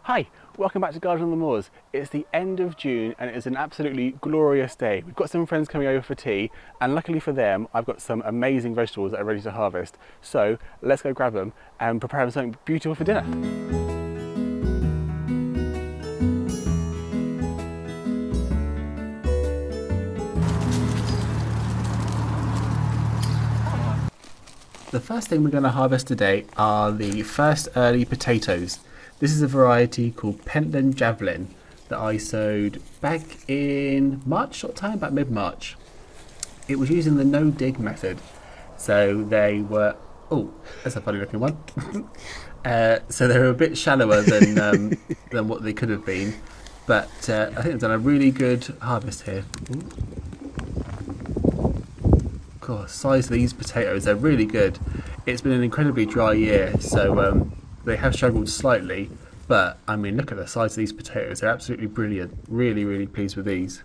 Hi, welcome back to Garden on the Moors. It's the end of June and it is an absolutely glorious day. We've got some friends coming over for tea and luckily for them I've got some amazing vegetables that are ready to harvest. So let's go grab them and prepare them something beautiful for dinner. The first thing we're going to harvest today are the first early potatoes. This is a variety called Pentland Javelin that I sowed back in March, sort of time, about mid-March. It was using the no-dig method. So they were, oh, that's a funny looking one. So they were a bit shallower than what they could have been. But I think they've done a really good harvest here. God, the size of these potatoes, they're really good. It's been an incredibly dry year, so they have struggled slightly, but I mean, look at the size of these potatoes. They're absolutely brilliant. Really, really pleased with these.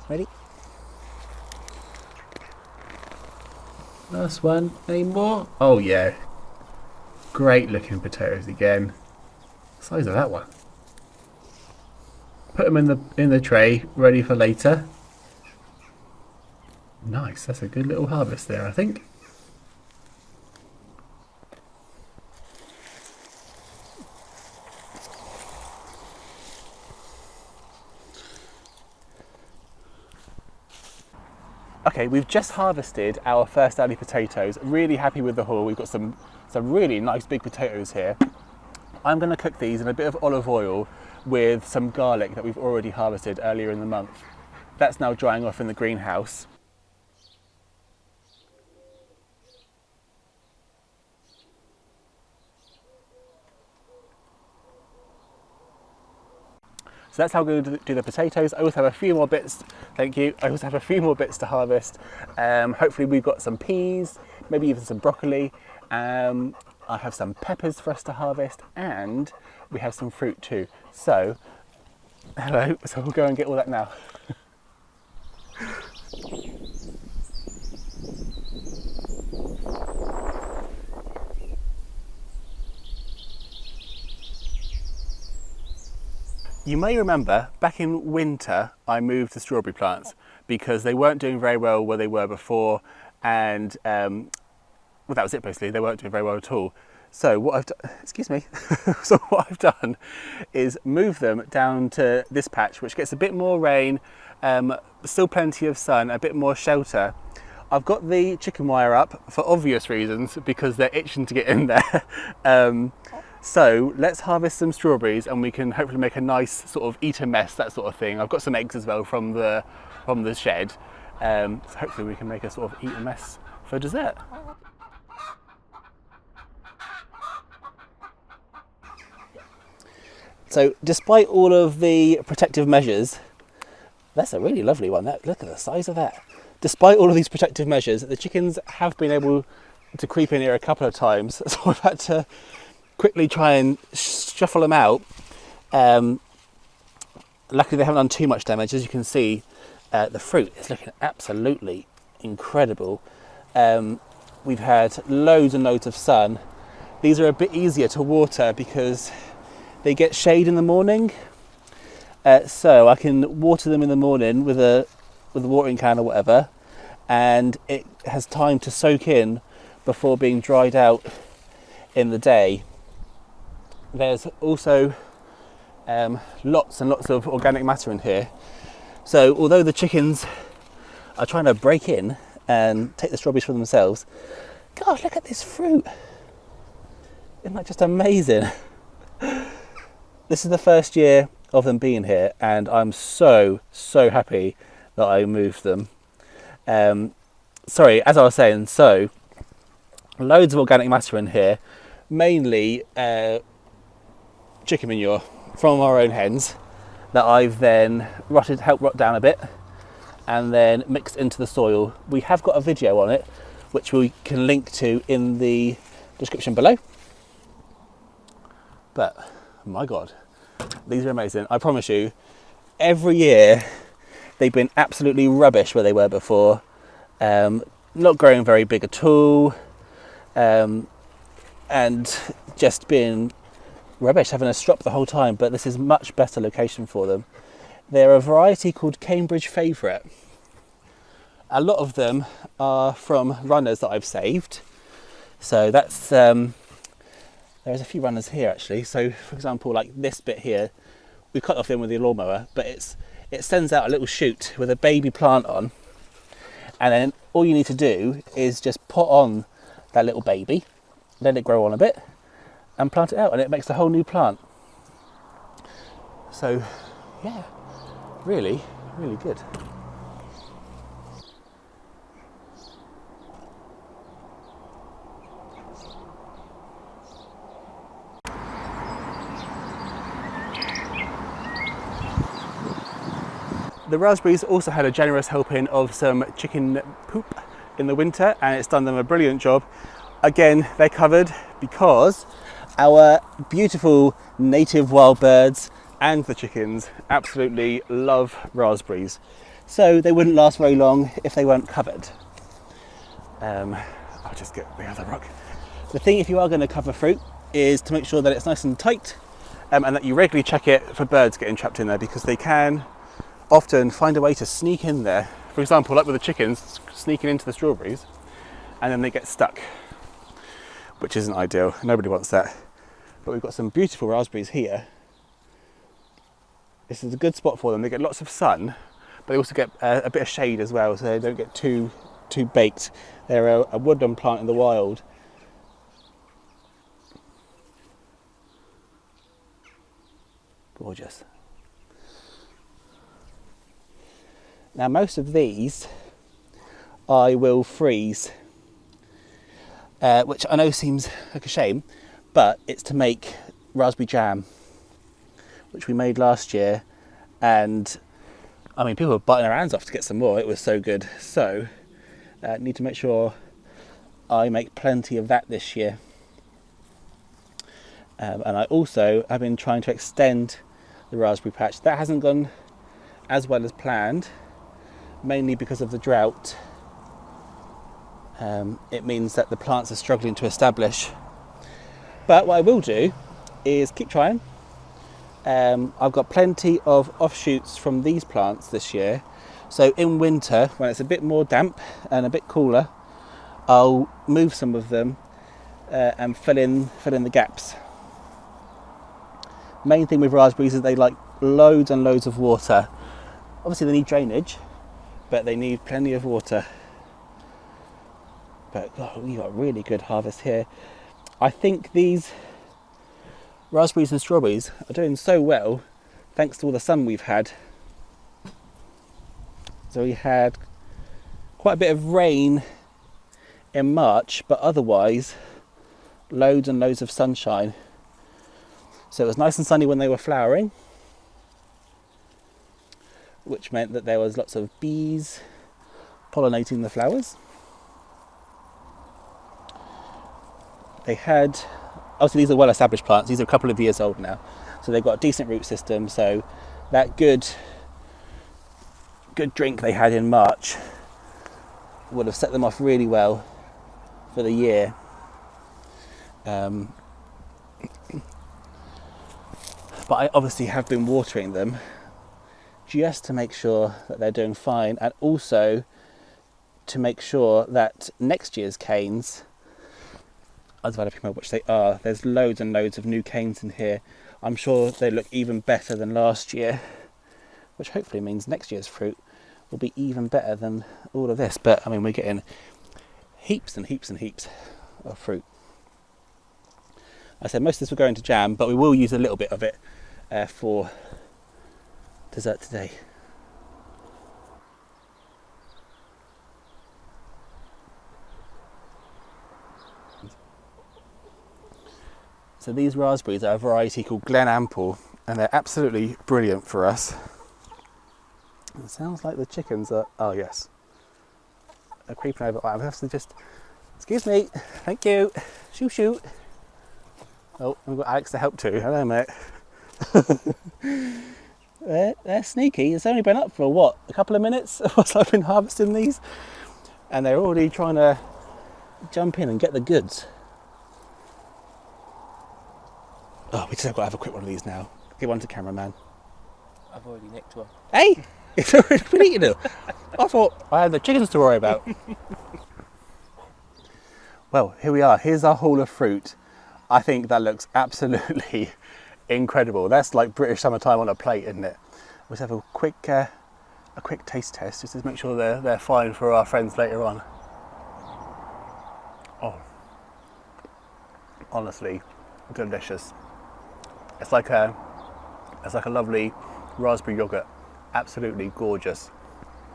Ready? Last one. Any more? Oh yeah. Great looking potatoes again. Size of that one. Put them in the tray, ready for later. Nice. That's a good little harvest there, I think. Okay, we've just harvested our first early potatoes. Really happy with the haul. We've got some really nice big potatoes here. I'm going to cook these in a bit of olive oil with some garlic that we've already harvested earlier in the month. That's now drying off in the greenhouse. So that's how we're going to do the potatoes. I also have a few more bits, thank you. I also have a few more bits to harvest. Hopefully we've got some peas, maybe even some broccoli. I have some peppers for us to harvest and we have some fruit too. So, hello, so we'll go and get all that now. You may remember back in winter I moved the strawberry plants because they weren't doing very well where they were before, and well, that was it basically. They weren't doing very well at all. So what I've done, excuse me, so what I've done is move them down to this patch which gets a bit more rain, still plenty of sun, a bit more shelter. I've got the chicken wire up for obvious reasons because they're itching to get in there. So let's harvest some strawberries and we can hopefully make a nice sort of eat a mess, that sort of thing. I've got some eggs as well from the shed. So hopefully we can make a sort of eat a mess for dessert. So despite all of the protective measures, that's a really lovely one. Look at the size of that. Despite all of these protective measures, the chickens have been able to creep in here a couple of times. So I've had to quickly try and shuffle them out. Luckily they haven't done too much damage. As you can see, the fruit is looking absolutely incredible. We've had loads and loads of sun. These are a bit easier to water because they get shade in the morning. So I can water them in the morning with a watering can or whatever, and it has time to soak in before being dried out in the day. There's also lots and lots of organic matter in here. So although the chickens are trying to break in and take the strawberries for themselves, God, look at this fruit. Isn't that just amazing? This is the first year of them being here and I'm so happy that I moved them. Sorry, as I was saying, so loads of organic matter in here, mainly chicken manure from our own hens that I've then helped rot down a bit and then mixed into the soil. We have got a video on it which we can link to in the description below. But my God, these are amazing. I promise you, every year they've been absolutely rubbish where they were before. Not growing very big at all, and just being rubbish, having a strop the whole time. But this is much better location for them. They're a variety called Cambridge Favourite. A lot of them are from runners that I've saved. So that's there's a few runners here actually. So for example, like this bit here, we cut off in with the lawnmower, but it sends out a little shoot with a baby plant on, and then all you need to do is just put on that little baby, let it grow on a bit, and plant it out, and it makes a whole new plant. So yeah, really, really good. The raspberries also had a generous helping of some chicken poop in the winter, and it's done them a brilliant job. Again, they're covered because our beautiful native wild birds and the chickens absolutely love raspberries. So they wouldn't last very long if they weren't covered. I'll just get the other rock. The thing if you are going to cover fruit is to make sure that it's nice and tight, and that you regularly check it for birds getting trapped in there, because they can often find a way to sneak in there. For example, like with the chickens sneaking into the strawberries, and then they get stuck, which isn't ideal. Nobody wants that. But we've got some beautiful raspberries here. This is a good spot for them. They get lots of sun, but they also get a bit of shade as well, so they don't get too baked. They're a woodland plant in the wild. Gorgeous. Now most of these I will freeze, which I know seems like a shame, but it's to make raspberry jam, which we made last year, and I mean people were biting their hands off to get some more. It was so good. So need to make sure I make plenty of that this year. And I also have been trying to extend the raspberry patch. That hasn't gone as well as planned, mainly because of the drought. It means that the plants are struggling to establish. But what I will do is keep trying. I've got plenty of offshoots from these plants this year. So in winter, when it's a bit more damp and a bit cooler, I'll move some of them and fill in the gaps. Main thing with raspberries is they like loads and loads of water. Obviously they need drainage, but they need plenty of water. But God, we got a really good harvest here. I think these raspberries and strawberries are doing so well thanks to all the sun we've had. So we had quite a bit of rain in March, but otherwise loads and loads of sunshine. So it was nice and sunny when they were flowering, which meant that there was lots of bees pollinating the flowers. They had, obviously these are well established plants, these are a couple of years old now, so they've got a decent root system, so that good drink they had in March would have set them off really well for the year. But I obviously have been watering them just to make sure that they're doing fine, and also to make sure that next year's canes are developing well, which they are. There's loads and loads of new canes in here. I'm sure they look even better than last year, which hopefully means next year's fruit will be even better than all of this. But I mean, we're getting heaps and heaps and heaps of fruit. I said most of this will go into jam, but we will use a little bit of it for dessert today. So these raspberries are a variety called Glen, and they're absolutely brilliant for us. It sounds like the chickens are, oh yes, are creeping over. I have to just, excuse me, thank you, shoo shoo. Oh, we've got Alex to help too. Hello, mate. They're sneaky. It's only been up for what, a couple of minutes whilst I've been harvesting these, and they're already trying to jump in and get the goods. Oh, we just have got to have a quick one of these now. Give one to cameraman. I've already nicked one. Hey, it's already been eaten. I thought I had the chickens to worry about. Well, here we are. Here's our haul of fruit. I think that looks absolutely incredible. That's like British summertime on a plate, isn't it? Let's have a quick taste test just to make sure they're fine for our friends later on. Oh, honestly, delicious. It's like a lovely raspberry yogurt. Absolutely gorgeous.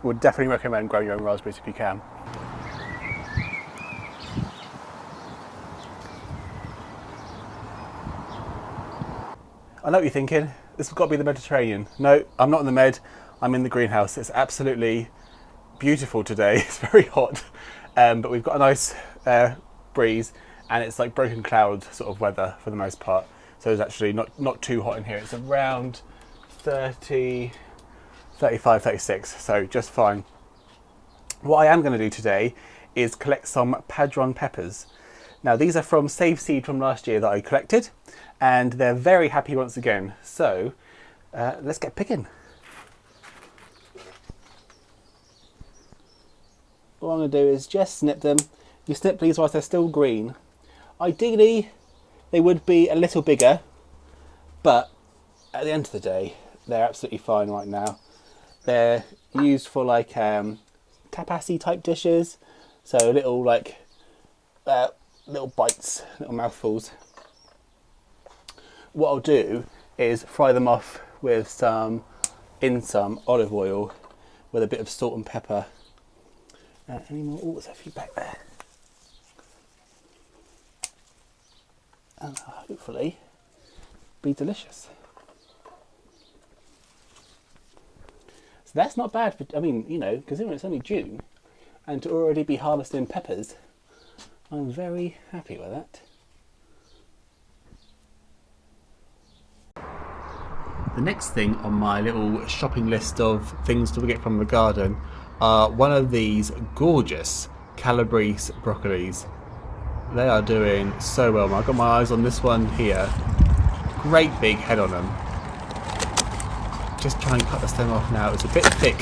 Would definitely recommend growing your own raspberries if you can. I know what you're thinking. This has got to be the Mediterranean. No, I'm not in the Med. I'm in the greenhouse. It's absolutely beautiful today. It's very hot, but we've got a nice breeze, and it's like broken cloud sort of weather for the most part. So it's actually not too hot in here. It's around 30, 35, 36, so just fine. What I am going to do today is collect some Padron Peppers. Now these are from Save Seed from last year that I collected, and they're very happy once again. So let's get picking. What I'm going to do is just snip them. You snip these whilst they're still green. Ideally they would be a little bigger, but at the end of the day they're absolutely fine right now. They're used for like tapasy type dishes, so little like little bites, little mouthfuls. What I'll do is fry them off with some olive oil with a bit of salt and pepper. Any more? Oh, there's a few back there. And hopefully be delicious. So that's not bad for, I mean, you know, considering it's only June and to already be harvesting peppers, I'm very happy with that. The next thing on my little shopping list of things to get from the garden are one of these gorgeous Calabrese broccolis. They are doing so well. I've got my eyes on this one here. Great big head on them. Just try and cut the stem off now. It's a bit thick.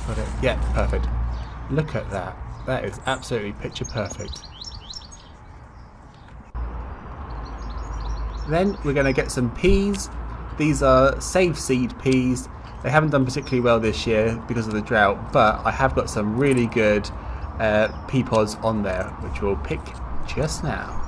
Got it. Yeah, perfect. Look at that. That is absolutely picture perfect. Then we're going to get some peas. These are Save Seed peas. They haven't done particularly well this year because of the drought, but I have got some really good pea pods on there, which we'll pick just now.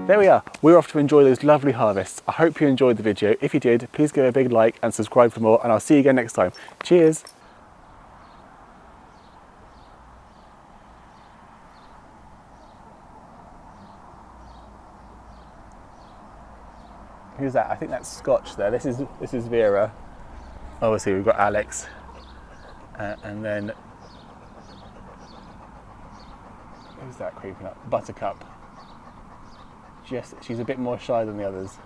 There we are. We're off to enjoy those lovely harvests. I hope you enjoyed the video. If you did, please give it a big like and subscribe for more, and I'll see you again next time. Cheers. Who's that? I think that's Scotch there. This is Vera. Obviously we've got Alex. And then, who's that creeping up? Buttercup. She's a bit more shy than the others.